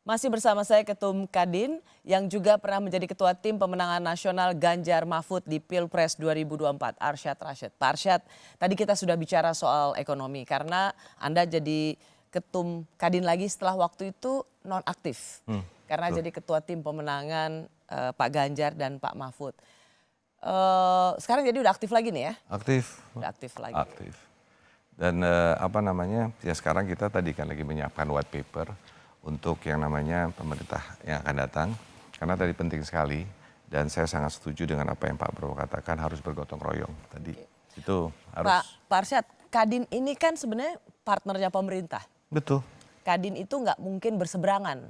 Masih bersama saya Ketum Kadin yang juga pernah menjadi Ketua Tim Pemenangan Nasional Ganjar Mahfud di Pilpres 2024, Arsyad Rashid. Pak Arsyad, tadi kita sudah bicara soal ekonomi karena Anda jadi Ketum Kadin lagi setelah waktu itu nonaktif. Karena jadi Ketua Tim Pemenangan Pak Ganjar dan Pak Mahfud. Sekarang jadi udah aktif lagi nih ya? Aktif. Udah aktif lagi. Aktif. Dan ya sekarang kita tadi kan lagi menyiapkan white paper untuk yang namanya pemerintah yang akan datang. Karena tadi penting sekali dan saya sangat setuju dengan apa yang Pak Prabowo katakan harus bergotong royong tadi. Itu harus. Pak Arsyad, Kadin ini kan sebenarnya partnernya pemerintah. Betul. Kadin itu nggak mungkin berseberangan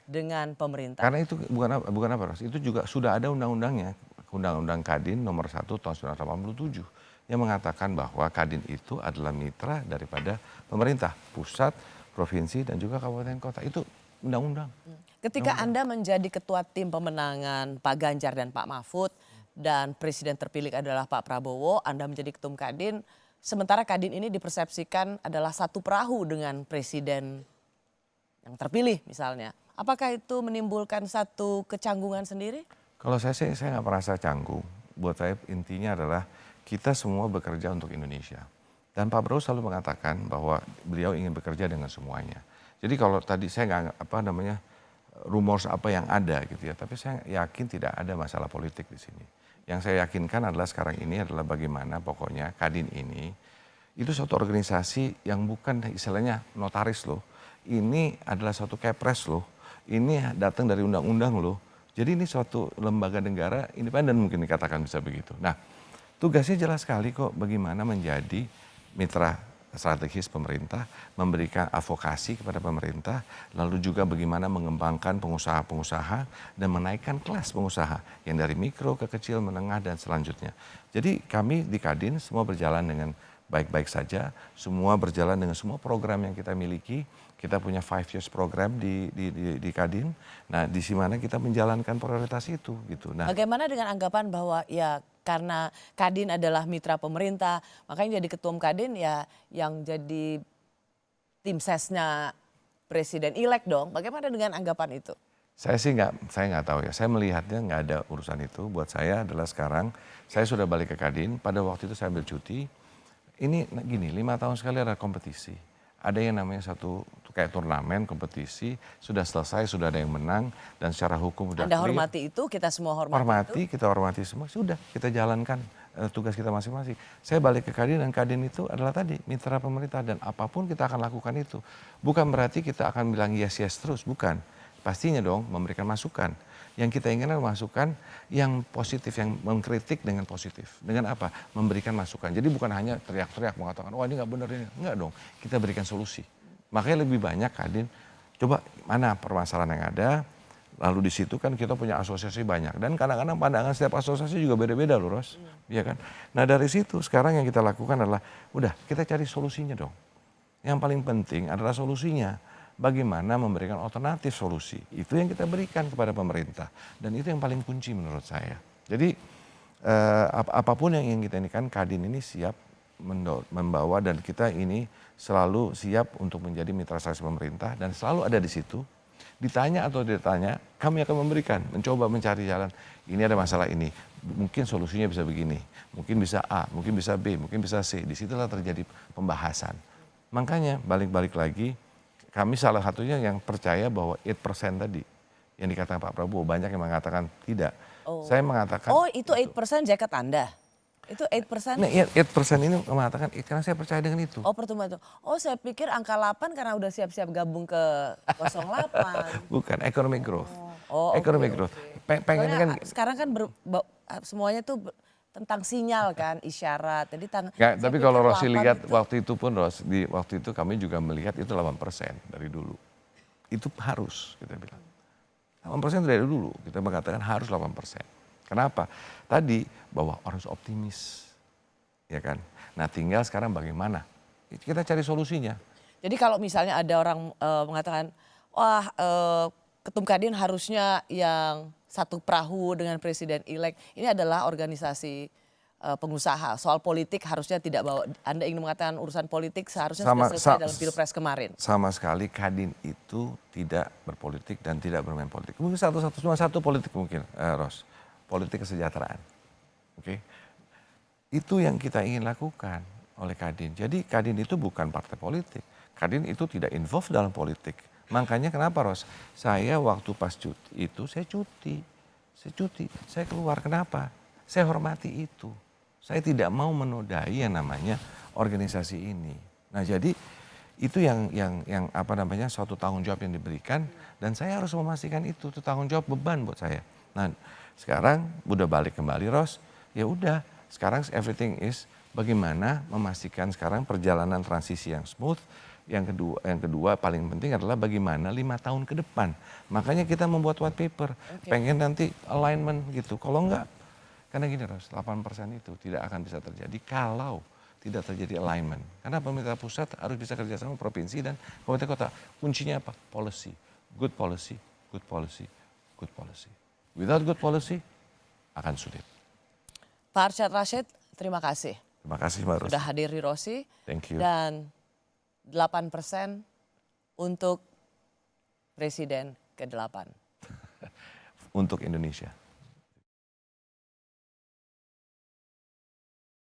dengan pemerintah. Karena itu bukan apa, Ros. Itu juga sudah ada undang-undangnya. Undang-undang Kadin nomor 1 tahun 1987 yang mengatakan bahwa Kadin itu adalah mitra daripada pemerintah pusat, provinsi dan juga kabupaten kota. Itu undang-undang. Ketika Anda menjadi ketua tim pemenangan Pak Ganjar dan Pak Mahfud dan presiden terpilih adalah Pak Prabowo, Anda menjadi ketum Kadin, sementara Kadin ini dipersepsikan adalah satu perahu dengan presiden yang terpilih misalnya. Apakah itu menimbulkan satu kecanggungan sendiri? Kalau saya nggak merasa canggung. Buat saya intinya adalah kita semua bekerja untuk Indonesia. Dan Pak Prabowo selalu mengatakan bahwa beliau ingin bekerja dengan semuanya. Jadi kalau tadi saya nggak rumors apa yang ada gitu ya. Tapi saya yakin tidak ada masalah politik di sini. Yang saya yakinkan adalah sekarang ini adalah bagaimana pokoknya Kadin ini itu suatu organisasi yang bukan istilahnya notaris loh. Ini adalah suatu kepres loh. Ini datang dari undang-undang loh. Jadi ini suatu lembaga negara independen mungkin dikatakan bisa begitu. Nah, tugasnya jelas sekali kok bagaimana menjadi mitra strategis pemerintah, memberikan advokasi kepada pemerintah, lalu juga bagaimana mengembangkan pengusaha-pengusaha dan menaikkan kelas pengusaha yang dari mikro ke kecil, menengah dan selanjutnya. Jadi kami di Kadin semua berjalan dengan baik-baik saja, semua berjalan dengan semua program yang kita miliki. Kita punya 5 years program di Kadin. Nah, di mana kita menjalankan prioritas itu gitu. Nah, bagaimana dengan anggapan bahwa ya karena Kadin adalah mitra pemerintah, makanya jadi ketum Kadin ya yang jadi tim sesnya presiden elek dong. Bagaimana dengan anggapan itu? saya nggak tahu ya. Saya melihatnya nggak ada urusan itu. Buat saya adalah sekarang saya sudah balik ke Kadin. Pada waktu itu saya ambil cuti. Ini gini, 5 tahun sekali ada kompetisi. Ada yang namanya satu kayak turnamen kompetisi, sudah selesai, sudah ada yang menang dan secara hukum sudah Anda clear. hormati itu, kita semua hormati itu. Kita hormati semua, sudah kita jalankan tugas kita masing-masing. Saya balik ke Kadin dan Kadin itu adalah tadi mitra pemerintah dan apapun kita akan lakukan itu. Bukan berarti kita akan bilang yes terus, bukan. Pastinya dong memberikan masukan. Yang kita inginkan masukan yang positif, yang mengkritik dengan positif. Dengan apa? Memberikan masukan. Jadi bukan hanya teriak-teriak mengatakan, wah ini nggak benar ini. Enggak dong, kita berikan solusi. Makanya lebih banyak Kadin, coba mana permasalahan yang ada, lalu di situ kan kita punya asosiasi banyak. Dan kadang-kadang pandangan setiap asosiasi juga beda-beda loh Ros. Iya kan? Nah dari situ sekarang yang kita lakukan adalah, udah kita cari solusinya dong. Yang paling penting adalah solusinya. Bagaimana memberikan alternatif solusi. Itu yang kita berikan kepada pemerintah. Dan itu yang paling kunci menurut saya. Jadi apapun yang kita ini kan Kadin ini siap membawa dan kita ini selalu siap untuk menjadi mitra strategis pemerintah dan selalu ada di situ. Ditanya atau tidak ditanya, kami akan memberikan, mencoba mencari jalan. Ini ada masalah ini, mungkin solusinya bisa begini, mungkin bisa A, mungkin bisa B, mungkin bisa C. Disitulah terjadi pembahasan. Makanya balik-balik lagi, kami salah satunya yang percaya bahwa 8% tadi yang dikatakan Pak Prabowo, banyak yang mengatakan tidak. Saya mengatakan itu 8% jaket Anda? Itu 8%? Nah, 8% ini mengatakan karena saya percaya dengan itu. Oh pertemuan itu. Oh saya pikir angka 8 karena udah siap-siap gabung ke 08. Bukan, economic growth. Oh, economic growth. Pengen kan sekarang kan semuanya tuh tentang sinyal kan, isyarat. Jadi tapi kalau Rosi lihat waktu itu pun waktu itu kami juga melihat itu 8% dari dulu. Itu harus kita bilang. 8% dari dulu kita mengatakan harus 8%. Kenapa? Tadi bahwa harus optimis. Ya kan? Nah, tinggal sekarang bagaimana? Kita cari solusinya. Jadi kalau misalnya ada orang mengatakan, wah Ketum Kadin harusnya yang satu perahu dengan presiden elek. Ini adalah organisasi pengusaha. Soal politik harusnya tidak bawa, Anda ingin mengatakan urusan politik seharusnya Sama- sudah selesai sa- dalam Pilpres kemarin. Sama sekali Kadin itu tidak berpolitik dan tidak bermain politik. Mungkin cuma satu politik mungkin, Ros. Politik kesejahteraan. Oke. Itu yang kita ingin lakukan oleh Kadin. Jadi Kadin itu bukan partai politik. Kadin itu tidak involved dalam politik. Makanya kenapa, Ros? Saya waktu pas cuti itu saya cuti. Saya keluar. Kenapa? Saya hormati itu. Saya tidak mau menodai yang namanya organisasi ini. Nah, jadi itu yang apa namanya suatu tanggung jawab yang diberikan dan saya harus memastikan itu tanggung jawab beban buat saya. Nah, sekarang udah balik kembali, Ros. Ya udah, sekarang everything is bagaimana memastikan sekarang perjalanan transisi yang smooth. Yang kedua paling penting adalah bagaimana 5 tahun ke depan. Makanya kita membuat white paper. Pengen nanti alignment gitu. Kalau enggak, karena gini, Ros, 8% itu tidak akan bisa terjadi kalau tidak terjadi alignment. Karena pemerintah pusat harus bisa kerjasama provinsi dan pemerintah kota. Kuncinya apa? Policy. Good policy, good policy, good policy. Without good policy, akan sulit. Pak Arsyad Rashid, terima kasih. Terima kasih, Mbak Ros. Sudah hadir di Rosi. Thank you. Dan 8% untuk Presiden ke-8. Untuk Indonesia.